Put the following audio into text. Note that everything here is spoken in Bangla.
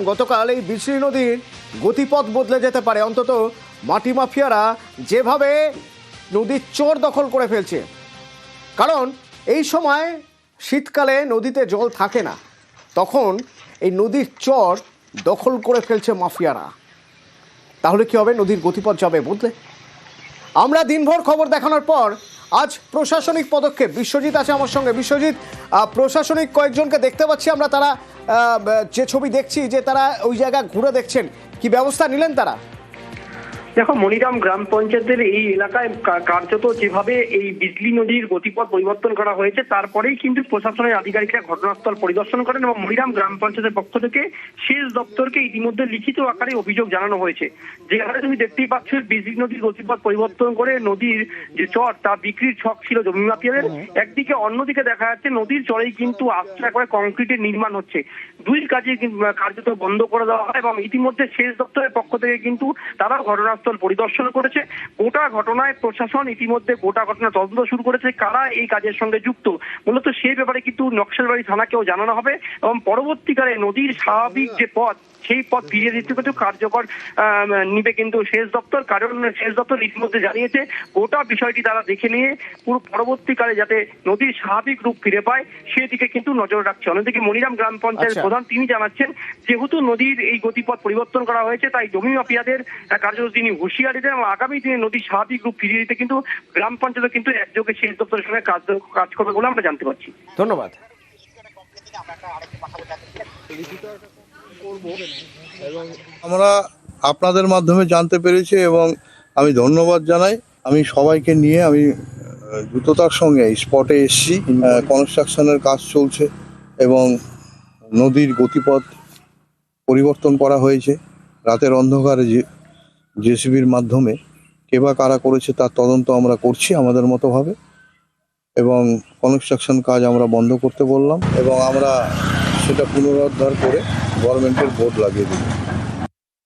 গতকাল এই বিশরি নদীর গতিপথ বদলে যেতে পারে, অন্তত মাটি মাফিয়ারা যেভাবে নদীর চর দখল করে ফেলছে। কারণ এই সময় শীতকালে নদীতে জল থাকে না, তখন এই নদীর চর দখল করে ফেলছে মাফিয়ারা। তাহলে কি হবে? নদীর গতিপথ যাবে বদলে। আমরা দিনভর খবর দেখানোর পর আজ প্রশাসনিক পদক্ষেপ। বিশ্বজিৎ আছে আমার সঙ্গে। বিশ্বজিৎ, প্রশাসনিক কয়েকজনকে দেখতে পাচ্ছি আমরা, তারা যে ছবি দেখছি যে তারা ওই জায়গা ঘুরে দেখছেন, কি ব্যবস্থা নিলেন তারা? দেখো, মনিরাম গ্রাম পঞ্চায়েতের এই এলাকায় কার্যত যেভাবে এই বিজলি নদীর গতিপথ পরিবর্তন করা হয়েছে, তারপরেই কিন্তু প্রশাসনের আধিকারিকরা ঘটনাস্থল পরিদর্শন করেন এবং মনিরাম গ্রাম পঞ্চায়েতের পক্ষ থেকে সেচ দপ্তরকে ইতিমধ্যে লিখিত আকারে অভিযোগ জানানো হয়েছে। যেখানে তুমি দেখতেই পাচ্ছ, বিজলি নদীর গতিপথ পরিবর্তন করে নদীর যে চর তা বিক্রির ছক ছিল জমি মাফিয়াদের একদিকে, অন্যদিকে দেখা যাচ্ছে নদীর চরেই কিন্তু আস্তে করে কংক্রিটের নির্মাণ হচ্ছে। দুই কাজে কার্যত বন্ধ করে দেওয়া হয় এবং ইতিমধ্যে সেচ দপ্তরের পক্ষ থেকে কিন্তু তারা ঘটনাস্থল পরিদর্শন করেছে। গোটা ঘটনায় প্রশাসন ইতিমধ্যে গোটা ঘটনা তদন্ত শুরু করেছে। কারা এই কাজের সঙ্গে যুক্ত মূলত সেই ব্যাপারে কিন্তু নকশালবাড়ি থানাকেও জানানো হবে এবং পরবর্তীকালে নদীর স্বাভাবিক যে পথ, সেই পথ ফিরিয়ে দিতে কিন্তু কার্যকর নিবে কিন্তু সেচ দপ্তর। কারণ সেচ দপ্তর ইতিমধ্যে জানিয়েছে গোটা বিষয়টি তারা দেখে নিয়ে পুরো পরবর্তীকালে যাতে নদীর স্বাভাবিক রূপ ফিরে পায় সেদিকে কিন্তু নজর রাখছে। অন্যদিকে মনিরাম গ্রাম পঞ্চায়েত প্রধান তিনি জানাচ্ছেন, যেহেতু নদীর এই গতিপথ পরিবর্তন করা হয়েছে, তাই জমি মাফিয়াদের কার্যত তিনি হুঁশিয়ারি দেন এবং আগামী দিনে নদীর স্বাভাবিক রূপ ফিরিয়ে দিতে কিন্তু গ্রাম পঞ্চায়েত কিন্তু একযোগে সেচ দপ্তরের সঙ্গে কাজ করবে বলে আমরা জানতে পারছি। ধন্যবাদ। আমরা আপনাদের মাধ্যমে জানতে পেরেছি এবং আমি ধন্যবাদ জানাই। আমি সবাইকে নিয়ে আমি দ্রুততার সঙ্গে স্পটে এসেছি। কনস্ট্রাকশনের কাজ চলছে এবং নদীর গতিপথ পরিবর্তন করা হয়েছে। রাতের অন্ধকারে জেসিবির মাধ্যমে কে বা কারা করেছে তার তদন্ত আমরা করছি আমাদের মতোভাবে, এবং কনস্ট্রাকশন কাজ আমরা বন্ধ করতে বললাম এবং আমরা সেটা পুনরুদ্ধার করে গভর্নমেন্টের বোর্ড লাগিয়ে দেব।